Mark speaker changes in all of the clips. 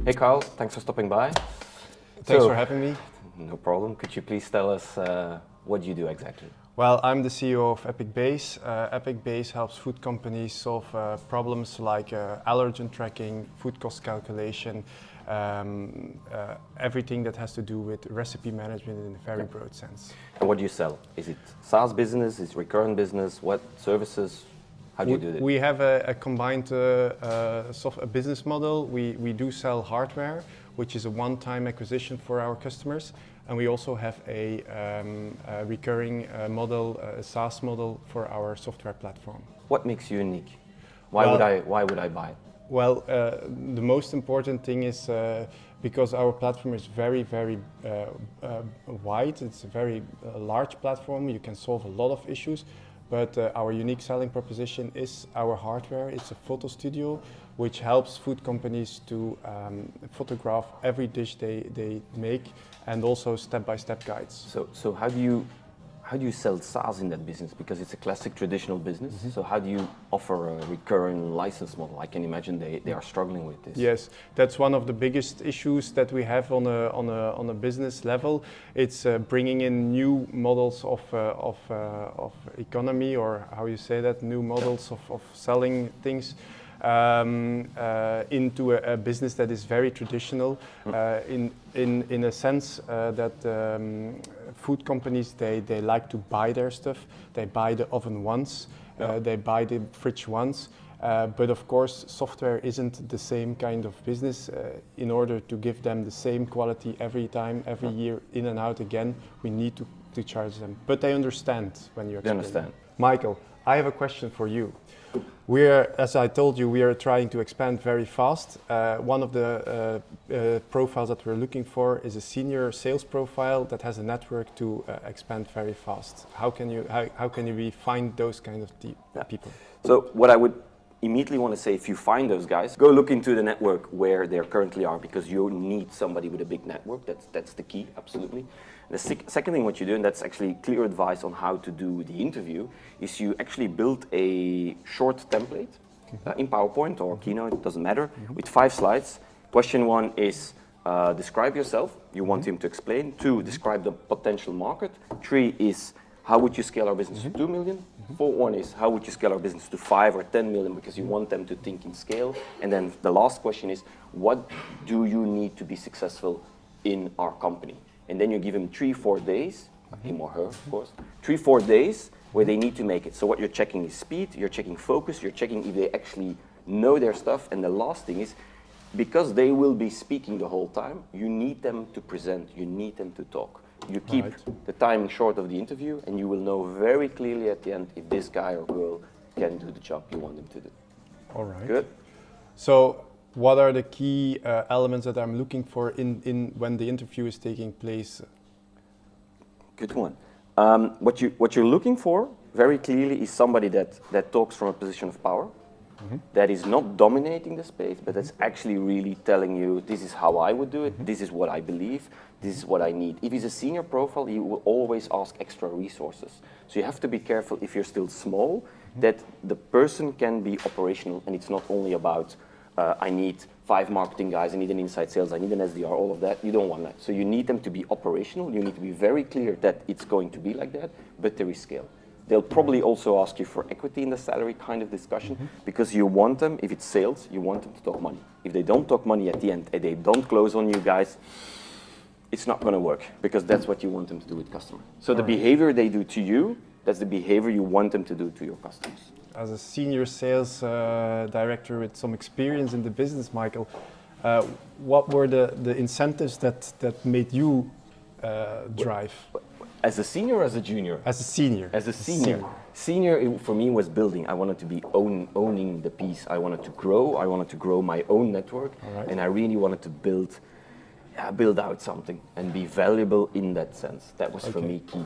Speaker 1: Hey Carl, thanks for stopping by.
Speaker 2: Thanks for having me.
Speaker 1: No problem. Could you please tell us what you do exactly?
Speaker 2: Well, I'm the CEO of Apicbase. Apicbase helps food companies solve problems like allergen tracking, food cost calculation, everything that has to do with recipe management in a very broad sense.
Speaker 1: And what do you sell? Is it SaaS business? Is it recurrent business? What services? How do you do that?
Speaker 2: We have a combined business model. We do sell hardware, which is a one-time acquisition for our customers. And we also have a recurring model, a SaaS model for our software platform.
Speaker 1: What makes you unique? Why would I buy it?
Speaker 2: Well, the most important thing is because our platform is very, very wide. It's a very large platform. You can solve a lot of issues. But our unique selling proposition is our hardware. It's a photo studio which helps food companies to photograph every dish they make, and also step-by-step guides.
Speaker 1: So how do you sell SaaS in that business? Because it's a classic traditional business. Mm-hmm. So how do you offer a recurring license model? I can imagine they are struggling with this.
Speaker 2: Yes, that's one of the biggest issues that we have on a business level. It's bringing in new models of economy, or how you say that, new models of selling things. Into a business that is very traditional, in a sense that food companies, they like to buy their stuff. They buy the oven once, they buy the fridge once, but of course software isn't the same kind of business. In order to give them the same quality every time, every year, in and out again, we need to charge them. But they understand when you explain.
Speaker 1: They understand.
Speaker 2: Michael, I have a question for you. As I told you, we are trying to expand very fast. One of the profiles that we're looking for is a senior sales profile that has a network to expand very fast. How can we find those kind of people?
Speaker 1: So what I would immediately want to say, if you find those guys, go look into the network where they currently are, because you need somebody with a big network. That's the key, absolutely. The second thing what you do, and that's actually clear advice on how to do the interview, is you actually build a short template in PowerPoint or Keynote, it doesn't matter, with 5 slides. Question 1 is describe yourself. You want him to explain. 2, describe the potential market. 3 is how would you scale our business to 2 million? 4 is how would you scale our business to 5 or 10 million, because you want them to think in scale. And then the last question is, what do you need to be successful in our company? And then you give him 3-4 days, him or her, of course, 3-4 days where they need to make it. So what you're checking is speed, you're checking focus, you're checking if they actually know their stuff. And the last thing is, because they will be speaking the whole time, you need them to present, you need them to talk. You keep the timing short of the interview, and you will know very clearly at the end if this guy or girl can do the job you want them to do.
Speaker 2: All right.
Speaker 1: Good.
Speaker 2: So what are the key elements that I'm looking for in when the interview is taking place?
Speaker 1: Good one. What you're looking for very clearly is somebody that talks from a position of power, that is not dominating the space, but that's actually really telling you, this is how I would do it, this is what I believe, this is what I need. If he's a senior profile, he will always ask extra resources. So you have to be careful, if you're still small, that the person can be operational, and it's not only about I need 5 marketing guys, I need an inside sales, I need an SDR, all of that. You don't want that. So you need them to be operational. You need to be very clear that it's going to be like that, but there is scale. They'll probably also ask you for equity in the salary kind of discussion, because you want them, if it's sales, you want them to talk money. If they don't talk money at the end and they don't close on you guys, it's not going to work, because that's what you want them to do with customers. So the behavior they do to you, that's the behavior you want them to do to your customers.
Speaker 2: As a senior sales director with some experience in the business, Michael, what were the incentives that made you drive?
Speaker 1: As a senior or as a junior?
Speaker 2: As a senior.
Speaker 1: As a senior. Senior for me was building. I wanted to be owning the piece. I wanted to grow. I wanted to grow my own network. And I really wanted to build out something and be valuable in that sense. That was for me key.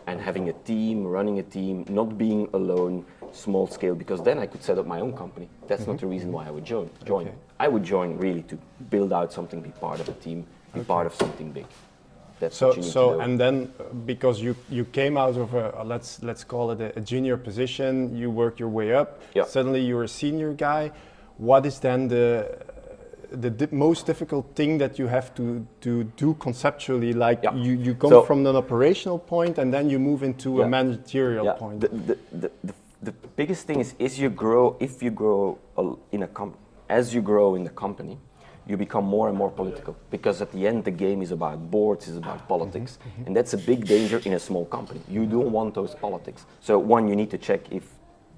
Speaker 1: And having a team, running a team, not being alone, small scale, because then I could set up my own company. That's not the reason why I would join. I would join really to build out something, be part of a team, be part of something big. That's what you need to do.
Speaker 2: And then because you came out of a let's call it a junior position, you worked your way up. Suddenly you're a senior guy. What is then the most difficult thing that you have to do conceptually. Like
Speaker 1: Yeah.
Speaker 2: you come
Speaker 1: So-
Speaker 2: from an operational point and then you move into a managerial point.
Speaker 1: The biggest thing is if you grow as you grow in the company, you become more and more political, because at the end the game is about boards, is about politics, and that's a big danger in a small company. You don't want those politics. So one, you need to check if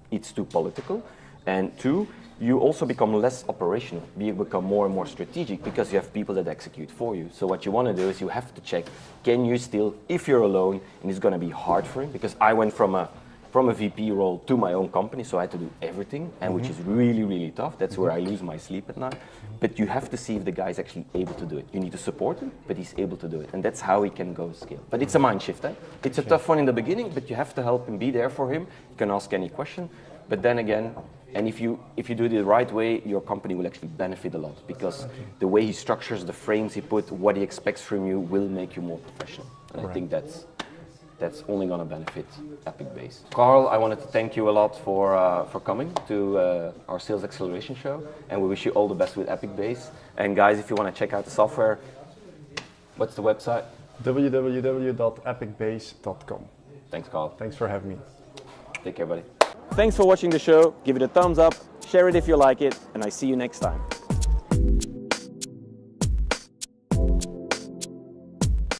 Speaker 1: it's too political, and two, you also become less operational. You become more and more strategic because you have people that execute for you. So what you want to do is you have to check, can you still, if you're alone, and it's going to be hard for him, because I went from a VP role to my own company, so I had to do everything, and which is really, really tough. That's where I lose my sleep at night. But you have to see if the guy's actually able to do it. You need to support him, but he's able to do it. And that's how he can go scale. But it's a mind shift. It's a tough one in the beginning, but you have to help him, be there for him. You can ask any question. But then again, and if you do it the right way, your company will actually benefit a lot, because the way he structures, the frames he put, what he expects from you will make you more professional. And I think that's only going to benefit Apicbase. Carl, I wanted to thank you a lot for coming to our Sales Acceleration Show, and we wish you all the best with Apicbase. And guys, if you want to check out the software, what's the website?
Speaker 2: www.apicbase.com.
Speaker 1: Thanks, Carl.
Speaker 2: Thanks for having me.
Speaker 1: Take care, buddy. Thanks for watching the show. Give it a thumbs up, share it if you like it, and I see you next time.